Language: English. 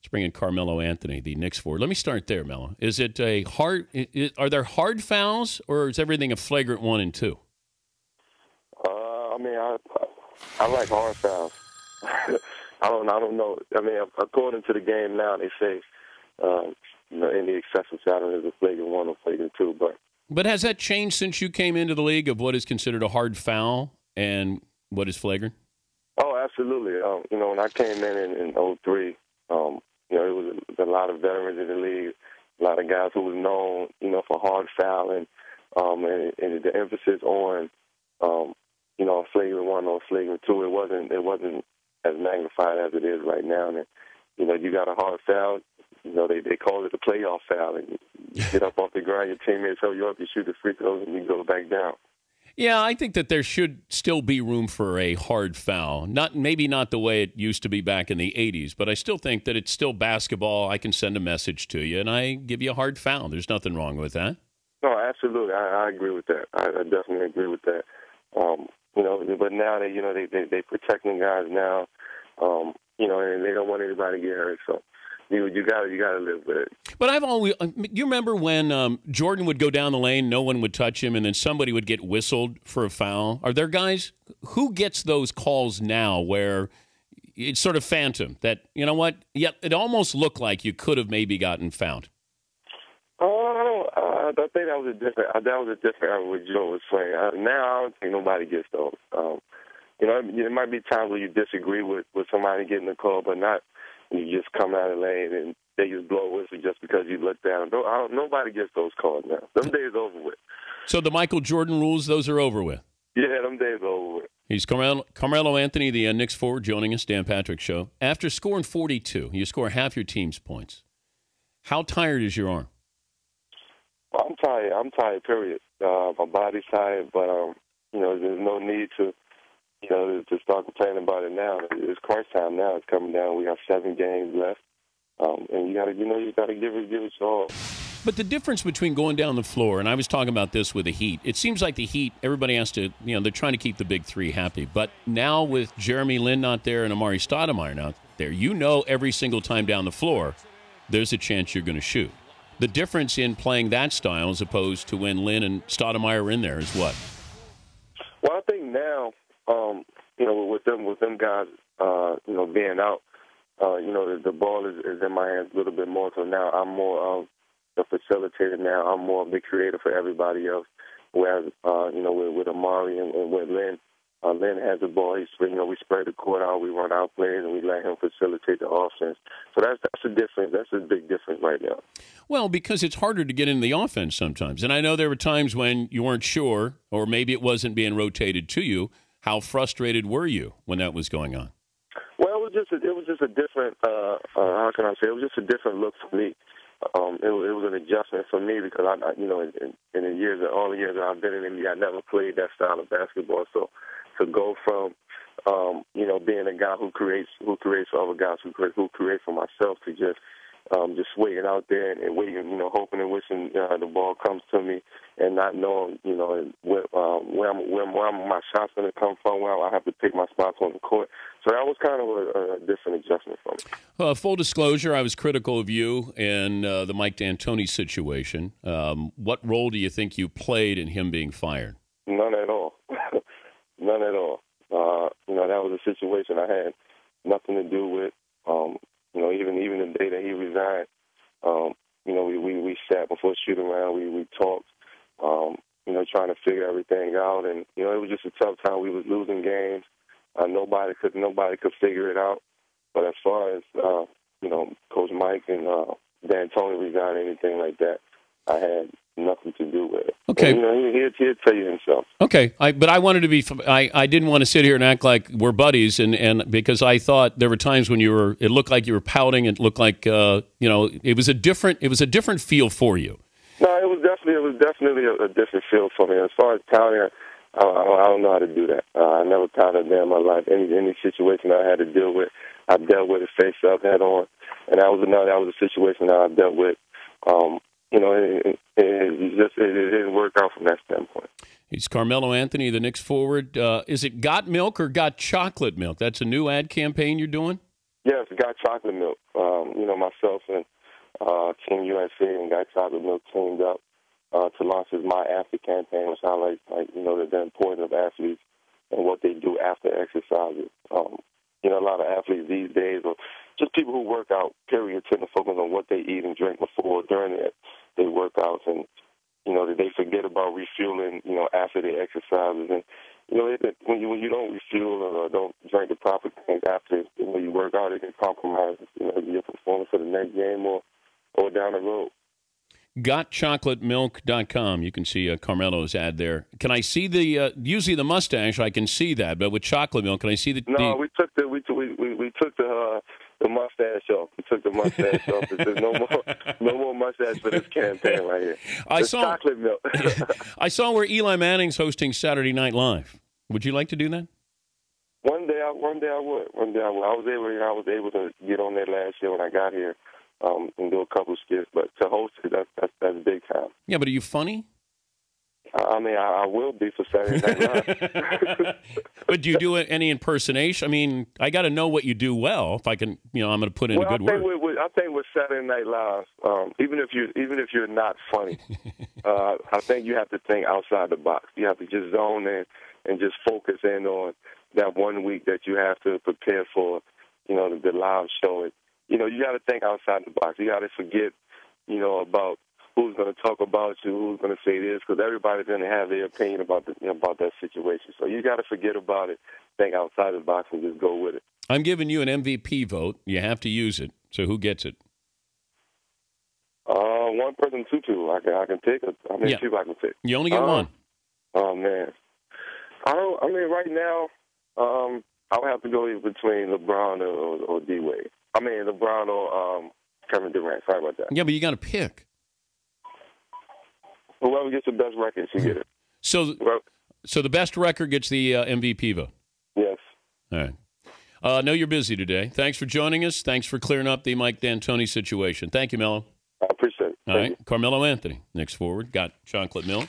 Let's bring in Carmelo Anthony, the Knicks forward. Let me start there, Melo. Is it a hard? Are there hard fouls, or is everything a flagrant 1 and 2? I mean, I like hard fouls. I don't know. I mean, according to the game now, they say any excessive fouling is a flagrant 1 or flagrant 2. But has that changed since you came into the league of what is considered a hard foul and what is flagrant? Oh, absolutely. When I came in 03, it was a lot of veterans in the league, a lot of guys who was known, for hard fouling, and the emphasis on, flagrant 1 or flagrant 2. It wasn't as magnified as it is right now. And you got a hard foul. They call it a playoff foul, and you get up off the ground, your teammates help you up, you shoot the free throws, and you go back down. Yeah, I think that there should still be room for a hard foul. Maybe not the way it used to be back in the 80s, but I still think that it's still basketball. I can send a message to you, and I give you a hard foul. There's nothing wrong with that. No, absolutely. I agree with that. I definitely agree with that. But now they protecting guys now, and they don't want anybody to get hurt, so you gotta live with it. But you remember when Jordan would go down the lane, no one would touch him, and then somebody would get whistled for a foul? Are there guys who gets those calls now where it's sort of phantom that, you know what? Yeah, it almost looked like you could have maybe gotten fouled. I think that was a different era what Joe was saying. Now I don't think nobody gets those. It might be times where you disagree with somebody getting a call, but not you just come out of the lane and they just blow a whistle just because you looked at them. Nobody gets those calls now. Them days are over with. So the Michael Jordan rules, those are over with? Yeah, them days are over with. He's Carmelo Anthony, the Knicks forward, joining us, Dan Patrick Show. After scoring 42, you score half your team's points. How tired is your arm? Well, I'm tired, period. My body's tired, but, there's no need to start complaining about it now. It's crunch time now. It's coming down. We have 7 games left, and you got to give it your all. But the difference between going down the floor, and I was talking about this with the Heat, it seems like the Heat, everybody has to, they're trying to keep the big three happy. But now with Jeremy Lin not there and Amari Stoudemire not there, every single time down the floor, there's a chance you're going to shoot. The difference in playing that style as opposed to when Lin and Stoudemire are in there is what? Well, I think now, with them guys, being out, the ball is in my hands a little bit more. So now I'm more of the facilitator. Now I'm more of the creator for everybody else. Whereas, with Amari and with Lin, Lin has the ball. We spread the court out, we run our plays, and we let him facilitate the offense. So that's a difference. That's a big difference right now. Well, because it's harder to get into the offense sometimes. And I know there were times when you weren't sure, or maybe it wasn't being rotated to you. How frustrated were you when that was going on? Well, it was just a different. How can I say? It was just a different look for me. It was an adjustment for me because in all the years that I've been in the league, I never played that style of basketball. So to go from being a guy who creates for other guys, who create for myself, to just waiting out there and waiting, hoping and wishing the ball comes to me, and not knowing, where my shot's going to come from, where I have to pick my spots on the court. So that was kind of a different adjustment for me. Full disclosure, I was critical of you in the Mike D'Antoni situation. What role do you think you played in him being fired? None at all. None at all. That was a situation I had nothing to do with. Even the day that he resigned, we sat before shooting around. We talked, trying to figure everything out, and it was just a tough time. We was losing games. Nobody could figure it out. But as far as Coach Mike and D'Antoni resigned, anything like that, I had nothing to do with it. Okay. And, he'll tell you himself. Okay. But I wanted to be. I didn't want to sit here and act like we're buddies, and because I thought there were times when it looked like you were pouting. It looked like it was a different feel for you. No, it was definitely a different feel for me. As far as pouting, I don't know how to do that. I never pouted a day in my life. Any situation I had to deal with, I dealt with it face up, head on, and that was a situation that I dealt with. It didn't work out from that standpoint. He's Carmelo Anthony, the Knicks forward. Is it Got Milk or Got Chocolate Milk? That's a new ad campaign you're doing? Yes, Got Chocolate Milk. Myself and Team USA and got Chocolate Milk teamed up to launch this My Athlete campaign, which highlights, the importance of athletes and what they do after exercises. A lot of athletes these days, or just people who work out, period, tend to focus on what they eat and drink before, during their workouts, and, that they forget about refueling, after their exercises. And, when you don't refuel or don't drink the proper things after, you work out, it can compromise, your performance for the next game or down the road. GotChocolateMilk.com. You can see Carmelo's ad there. Can I see usually the mustache? I can see that, but with chocolate milk, can I see the? No, we took the mustache off. We took the mustache off. There's no more mustache for this campaign right here. Chocolate milk. I saw where Eli Manning's hosting Saturday Night Live. Would you like to do that? One day I would. I was able to get on there last year when I got here. And do a couple skits, but to host it, that's big time. Yeah, but are you funny? I will be for Saturday Night Live. But do you do any impersonation? I mean, I got to know what you do well. If I can, I'm going to put in a good word. I think with Saturday Night Live, even if you're not funny, I think you have to think outside the box. You have to just zone in and just focus in on that 1 week that you have to prepare for, the live show. You got to think outside the box. You got to forget, about who's going to talk about you, who's going to say this, because everybody's going to have their opinion about that situation. So you got to forget about it, think outside the box, and just go with it. I'm giving you an MVP vote. You have to use it. So who gets it? One person, two. I can pick. How many people I can pick? You only get one. Oh man, right now, I would have to go between LeBron or D Wade. LeBron or Kevin Durant. Sorry about that. Yeah, but you got to pick. Whoever gets the best record should get it. So the best record gets the MVP vote? Yes. All right. I know you're busy today. Thanks for joining us. Thanks for clearing up the Mike D'Antoni situation. Thank you, Mello. I appreciate it. All right. Carmelo Anthony, next forward. Got Chocolate Milk.